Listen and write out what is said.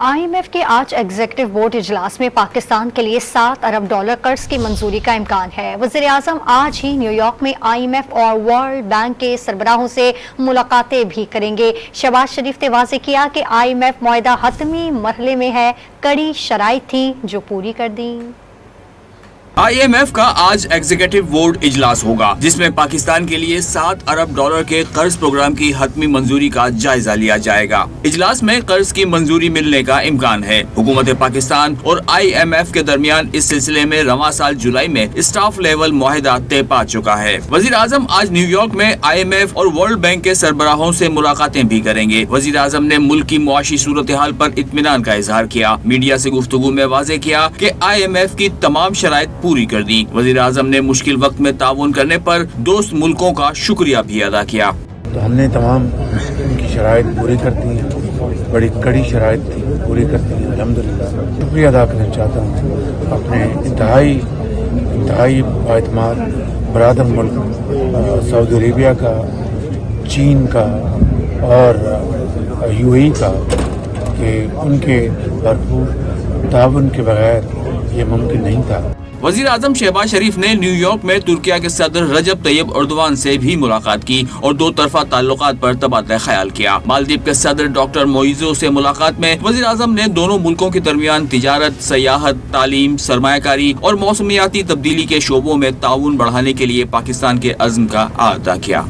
IMF کے آج executive board اجلاس میں پاکستان کے لیے $7 ارب قرض کی منظوری کا امکان ہے۔ وزیر اعظم آج ہی نیو یارک میں IMF اور ورلڈ بینک کے سربراہوں سے ملاقاتیں بھی کریں گے۔ شہباز شریف نے واضح کیا کہ IMF معاہدہ حتمی مرحلے میں ہے، کڑی شرائط تھیں جو پوری کر دیں۔ IMF کا آج ایگزیکٹو بورڈ اجلاس ہوگا جس میں پاکستان کے لیے $7 ارب کے قرض پروگرام کی حتمی منظوری کا جائزہ لیا جائے گا۔ اجلاس میں قرض کی منظوری ملنے کا امکان ہے۔ حکومت پاکستان اور IMF کے درمیان اس سلسلے میں رواں سال جولائی میں اسٹاف لیول معاہدہ طے پا چکا ہے۔ وزیر اعظم آج نیو یارک میں IMF اور ورلڈ بینک کے سربراہوں سے ملاقاتیں بھی کریں گے۔ وزیر اعظم نے ملک کی معاشی صورتحال پر اطمینان کا اظہار کیا۔ میڈیا سے گفتگو میں واضح کیا کہ IMF کی تمام شرائط پوری کر دی۔ وزیر اعظم نے مشکل وقت میں تعاون کرنے پر دوست ملکوں کا شکریہ بھی ادا کیا۔ تو ہم نے تمام ان کی شرائط پوری کر دی ہیں، بڑی کڑی شرائط تھی پوری کر دی ہیں۔ الحمدللہ شکریہ ادا کرنا چاہتا ہوں اپنے انتہائی اعتماد برادر ملک سعودی عربیہ کا، چین کا اور UAE کا کہ ان کے بھرپور تعاون کے بغیر یہ ممکن نہیں تھا۔ وزیر اعظم شہباز شریف نے نیو یارک میں ترکیہ کے صدر رجب طیب ایردوان سے بھی ملاقات کی اور دو طرفہ تعلقات پر تبادلہ خیال کیا۔ مالدیپ کے صدر ڈاکٹر موئیزو سے ملاقات میں وزیر اعظم نے دونوں ملکوں کے درمیان تجارت، سیاحت، تعلیم، سرمایہ کاری اور موسمیاتی تبدیلی کے شعبوں میں تعاون بڑھانے کے لیے پاکستان کے عزم کا اعادہ کیا۔